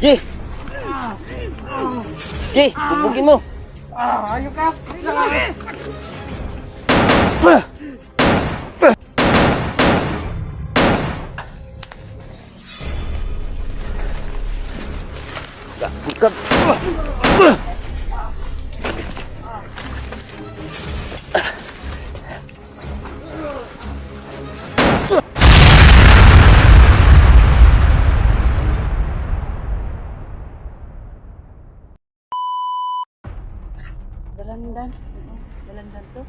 Gi! Gi! Bubugin mo! Ayok ka! Bukan! Dalandan. Dalandan to.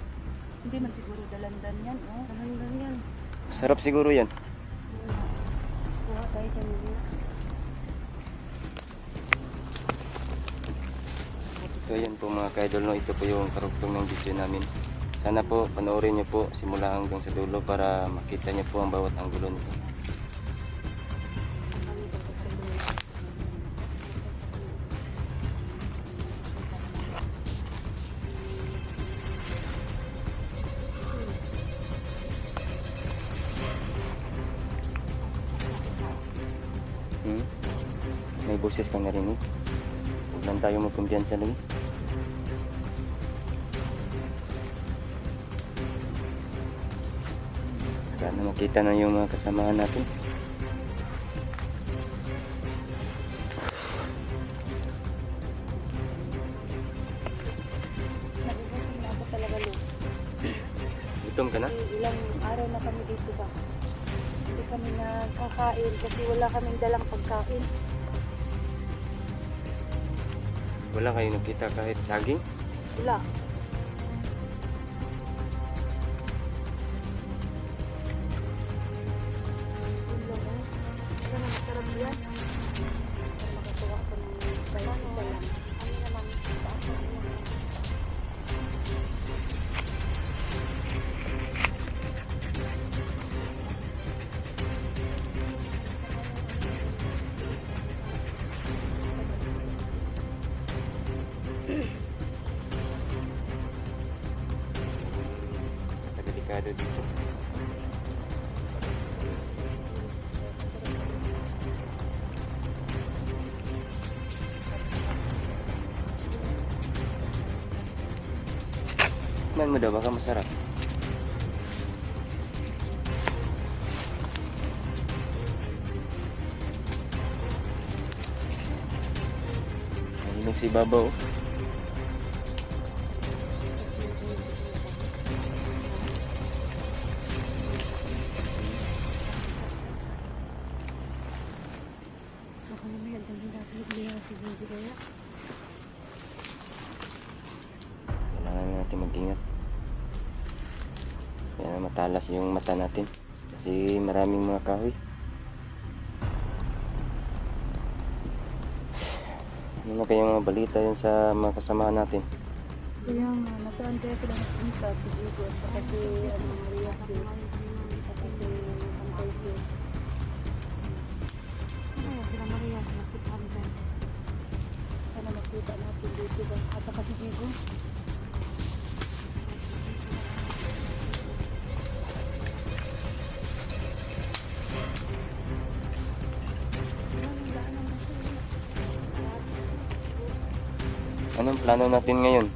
Hindi man siguro dalandan yan. Dalandan yan. Sarap siguro yan. Kuha tayo dyan. So yan po mga ka-idol, no? Ito po yung karugtong ng video namin. Sana po panoorin nyo po simula hanggang sa dulo para makita nyo po ang bawat anggulo nito. May boses kang narinig. Huwag lang tayo magkumpiyansa lagi. Sana makita na yung mga kasamahan natin. Nagugutom na ako talaga, Luz. Gutom ka na? Kasi ilang araw na kami dito ba? Hindi kami nagkakain kasi wala kaming dalang pagkain. Wala kayo nakita kahit saging? Wala. Masarap yan. Makatuwa ko ng kahit isa lang. Ano naman, taas na naman. Delikado dito. Man mo daw, baka masarap. Nainog si Babaw. Baka mamaya dyan hindi si Benji kaya. Kailangan natin mag-ingat. Kaya matalas yung mata natin. Kasi maraming mga kahoy. Ano na kayong mga balita yun sa mga kasamahan natin? Kaya nga, nasaan kaya sila nagpunta? Si Diego at saka si Maria si si Antay ko. Ano sila Maria, nakita natin. Sana makita natin dito ba? At saka si Diego. Anong plano natin ngayon?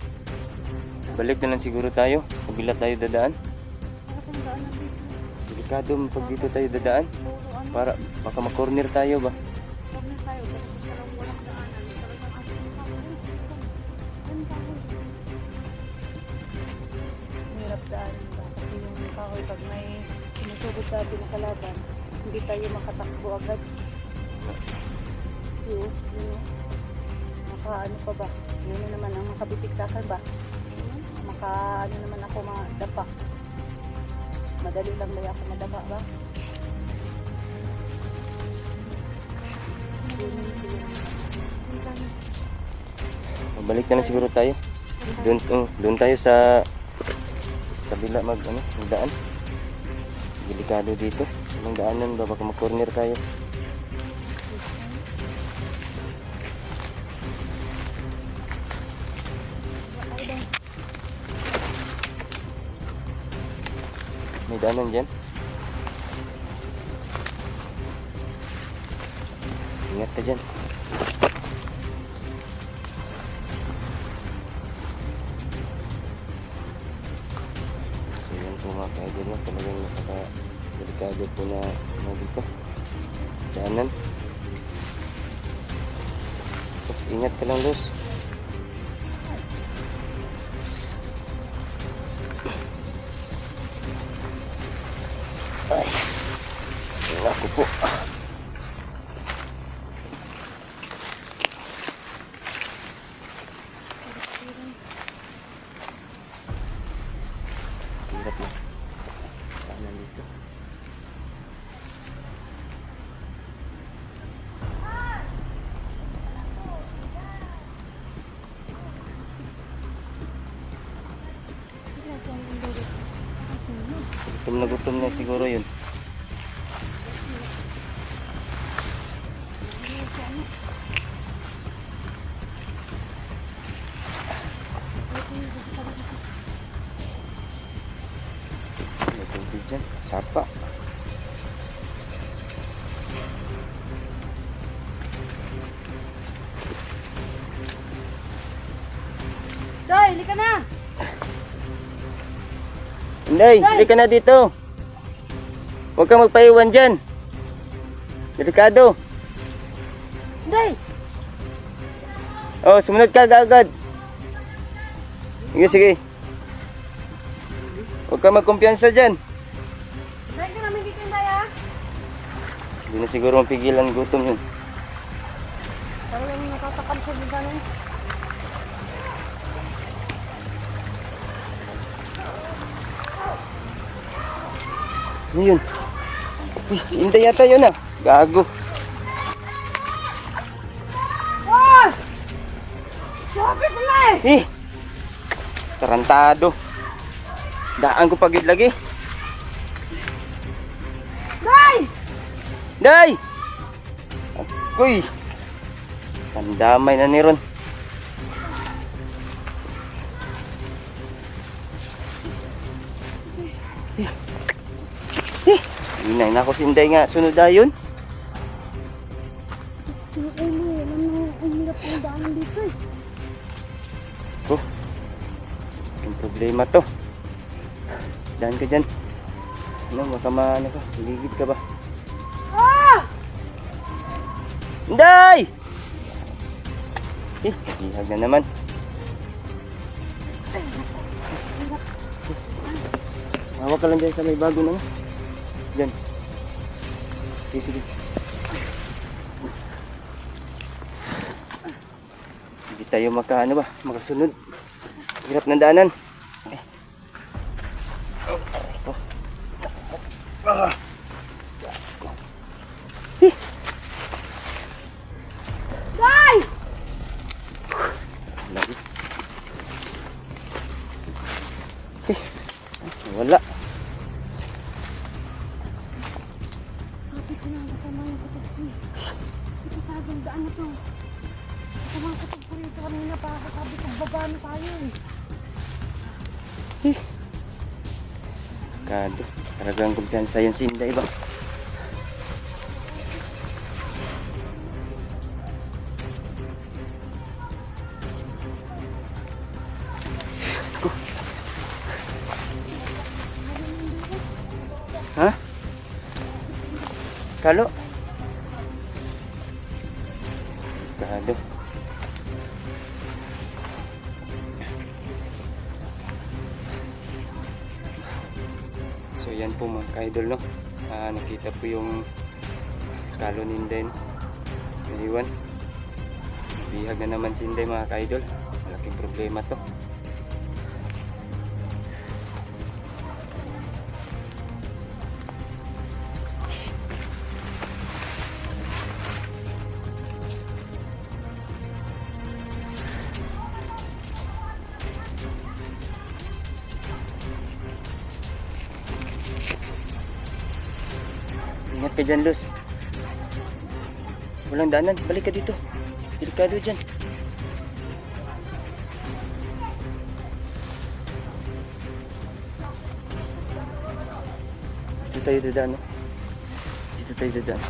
Balik na lang siguro tayo. Kabila tayo dadaan. Ano daan na dito? Delikado pag dito tayo dadaan. Para baka makorner tayo ba? Huwag na tayo. Kasi parang walang daanan. Talagang asin yung kahoy. Ang kahoy. Hirap daanan ba? Kasi yung kahoy pag may sinusugod sa atin na kalaban, hindi tayo makatakbo agad. Yun. Maka ano pa ba? Yun na naman ang makabitik sa akin ba? Maka ano naman ako madapa. Madali lang ba ako madapa ba? Balik na lang siguro tayo. Doon tayo sa kabila magdaan. Delikado dito. Anong daanan ba? Baka mag-corner tayo. May daanan dyan. Ingat ka dyan. So yan po mga ka-idol, no? Talagang napaka-delikado po na dito. Diyanan. Ingat ka lang, Luz. Ay, ako po. Hirap na. Kanan dito. Gutom na siguro yun. May tubig dyan. Sapa. Doy, halika na! Inday, halika na dito. Huwag kang magpaiwan dyan. Delikado. Doy! Oh, sumunod ka agad. Sige, sige. Huwag kang magkumpiyansa dyan. Doy, ka namin dito, Doy, ha? Hindi na siguro mapigilan gutom yun. Parang nakatakam sa bigla nun. Ano yun? Uy, si Inday yata yun ah. Gago. Ah! Sabit na eh! Tarantado. Daan ko pagid lagi. Doy! Day! Uy! Pandamay na ni Ron. Inay na ako si Inday nga. Sunod na yun. Ay mo, ang hirap ang daanan dito eh. Oh, yung problema to. Daan ka dyan. Ano, baka maano ka. Ligid ka ba? Ah! Inday! Nagihag na naman. Hawak ka lang dyan sa may bago na nga. Dyan. Sige, sige. Hindi tayo makasunod. Hirap ng daanan. Doy! Lagi. Wala. Sabi ko na, masama yung kapag ko eh. Ito talagang daan na to. Masama yung kapag ko rito kanina pa. Sabi ko, baba na tayo eh. Kado. Talagang kumpiyansa yung si Inday ba? Ha? Kalo? Kado. So yan po mga ka-idol, no? Nakita po yung kalo ni Inday na iwan. Bihag na naman si Inday mga ka-idol. Malaking problema to. Ingat ka dyan, Luz. Walang daanan. Balik ka dito. Delikado dyan. Dito tayo dadaan, no? Dito tayo dadaan.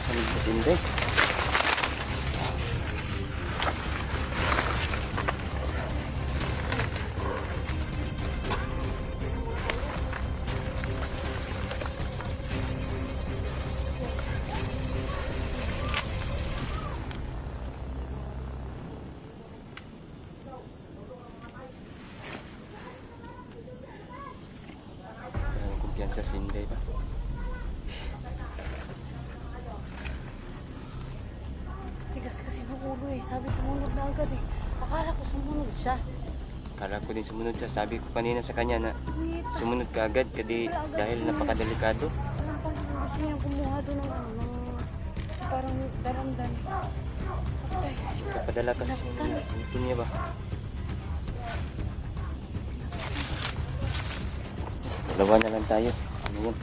Saan ba si Inday? Parang kumpiyansa si Inday ba? Tigas kasi ng ulo eh. Sabi sumunod na agad eh. Akala ko sumunod siya. Kala ko din sumunod siya. Sabi ko kanina sa kanya na Wait. sumunod ka agad dahil napakadelikado. Alam ko gusto niya kumuha doon ng ano, ng parang daramdan. Ay, Kapadala kasi siya. Ito niya ba? Dalawa na lang tayo. Ano yun?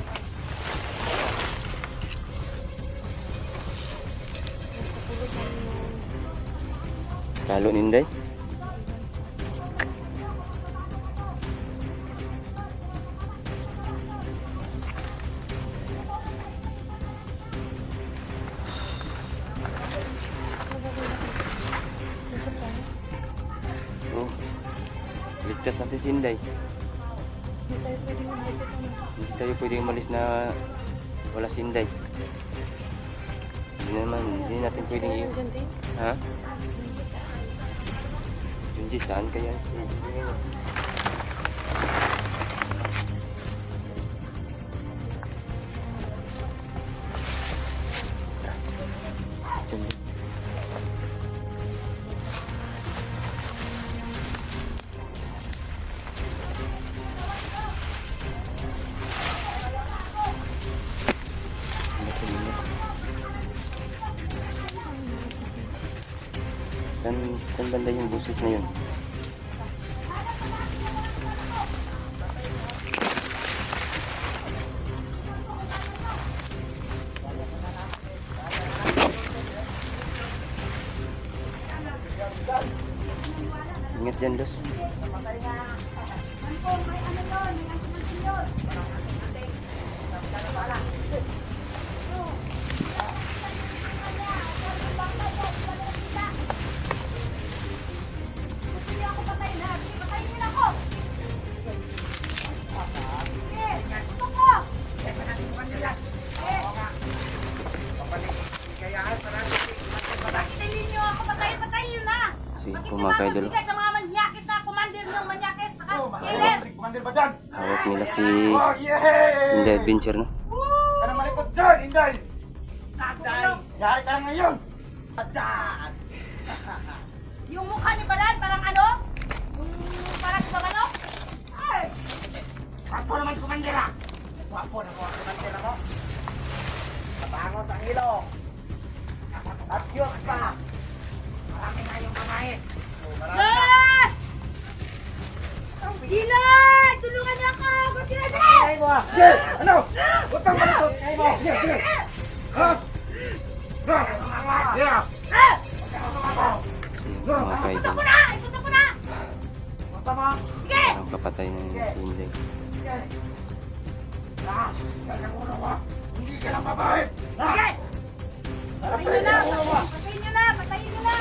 Kalo ni Inday? Oh, ligtas natin si Inday. hindi tayo pwedeng umalis Hindi tayo pwedeng umalis ito. na wala si Inday. Hindi natin pwedeng Diyan din. Ha? Junji, saan kaya si Inday? Junji. Saan banda yung busis na yun? Ingat dyan, Dos. Patayin niyo ako, patayin niyo na. Si Bakit Kumakay niyo Dolo. mabibigay sa mga manyakis na commander ng manyakis? Silas! Commander ba dyan? Hawak nila si Oh, yeah! Inday Adventure, no? Ano malikot dyan, Inday? Aday! Yari ka lang ngayon! Adan! Yung mukha ni Balan, parang ano? Yung parang ibang ano? Ay! Wapo naman, Commander ah! Wapo na ko, Commander ako! Mabangot ang ilong! At yun pa! Marami na yung kamahin! Ah! Silas! Tulungan niyo ako! Ba't sila Ay mo ah! Yeah! Ano? Huwag kang malikot! Ay mo! Yeah! Yeah! Ha? Ha? Yeah! Ah! Si Kumakay Ikutan Dolo. ko na! Ikutan ko na! Basta mo! Sige! Ang papatay na yun si Inday. Yeah! Ah! Kanyang ulo mo! Hindi ka lang babae! Ha? Sige! Patayin niyo na! Patayin niyo na! Patayin niyo na!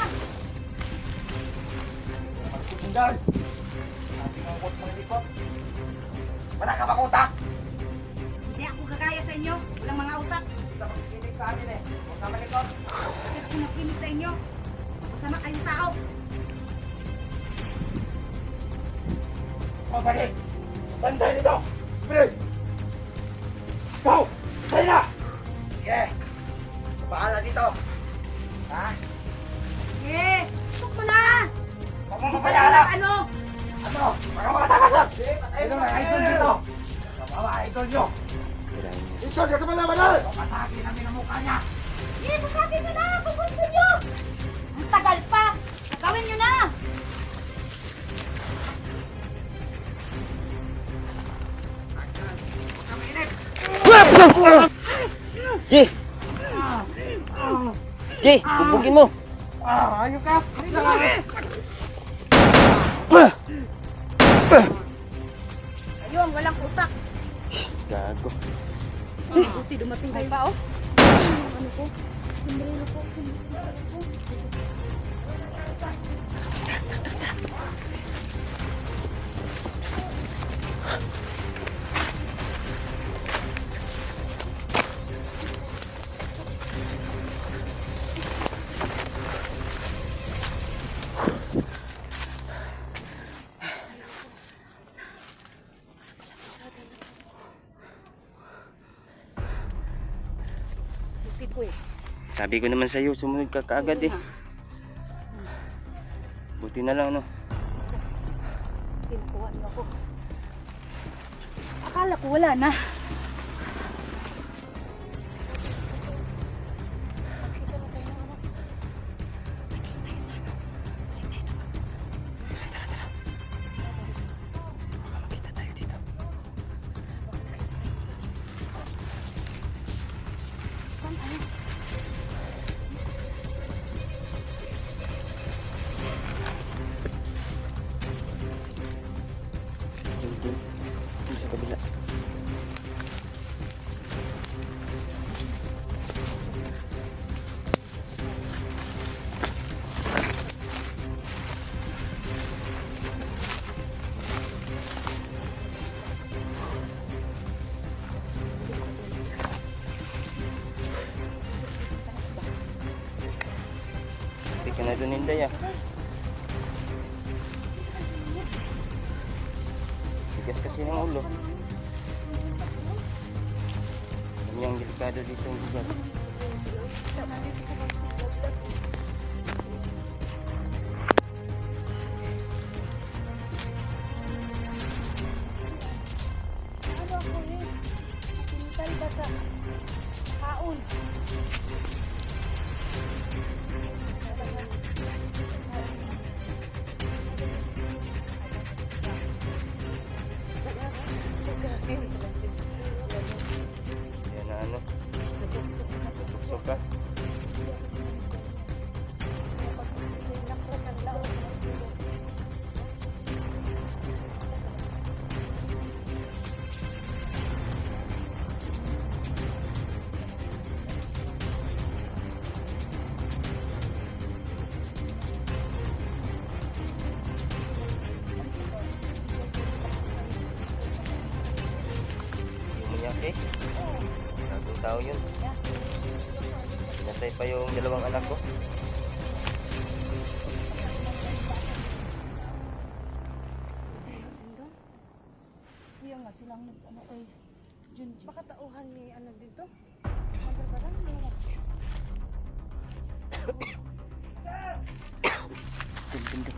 Inday! Sabi ng bot mo likot. Wala ka bang utak? Hindi ako gagaya sa inyo. Walang mga utak. Hindi ka magsikinig sa amin eh. Huwag ka malikot. Bakit ako nakinig sa inyo? Masama kayong tao. Pabalik! Banday nito! Spirit! Go! Say na! Sige! Bahala dito! Ha? Sige! Tuk mo na! Huwag mo mapayaala! Ano? Ano? Mga mga takasan! Sino na idol dito? Mga idol nyo! Tirahin niya. Idol ka sa malabanan! Papatagi namin ang mukha niya! Sige, pasagin nyo na kung gusto nyo! Ang tagal pa! Gawin nyo na! Ye! Ye! Bubugin mo! Ah! Ayun ka! Ayun, walang utak. Gago. Buti dumating kayo pa, oh. ano ko. Sombrero ko. Sombrero ko. Buti ko eh. Sabi ko naman sa'yo, sumunod ka kaagad eh. Buti na lang, no? Kinukuha niyo ako. Akala ko wala na. Baka makita tayo dito. Dun sa kabila. Hindi ka na dun, Inday, ah. Tigas kasi ng ulo. Alam niyo ang delikado dito ang lugar. Ano ako eh? Pintal ba sa kaon? Yan na ano. Tuksok ka. Guys, bagong tao yun. Pinatay pa yung dalawang anak ko. Kuya nga silang ano kay Jun. Baka tauhan ni ano dito? Tingting.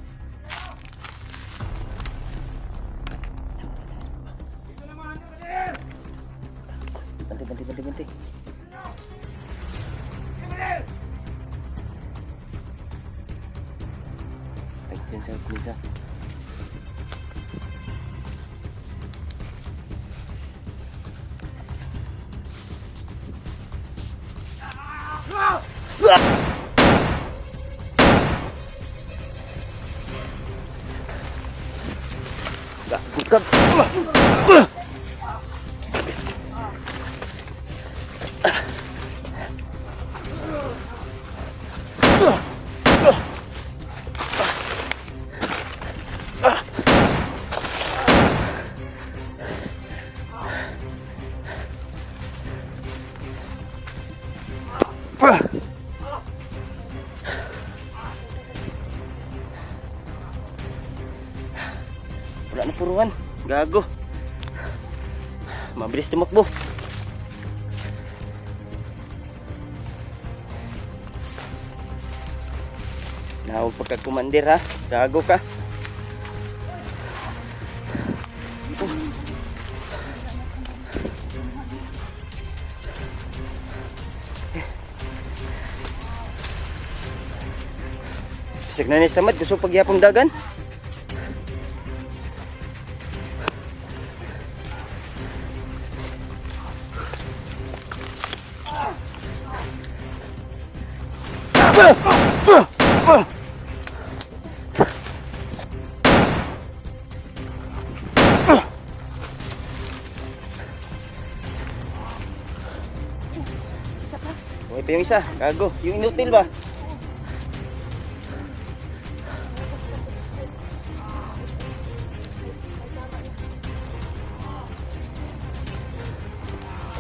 Banti. Ayun sa kumisa. Bukan. Wala na puruan. Gago. Mabilis tumakbo. Nawag pagkakumandir ha. Gago ka. Bisag na ni Samad. Gusto pagyapong dagan. Isa pa. Buhay pa yung isa. Gago. Yung inutil ba?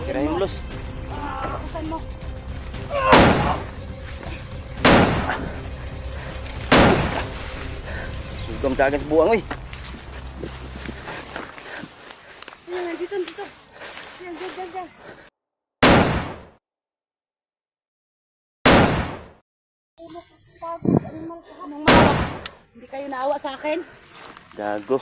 Tira yung los. Kusan mo. Sugam dagat sa buwang, oy. Ayan, dito, dito. Yan, dyan, dyan, dyan. Anong malawak? Hindi kayo naawa sa akin? Gago.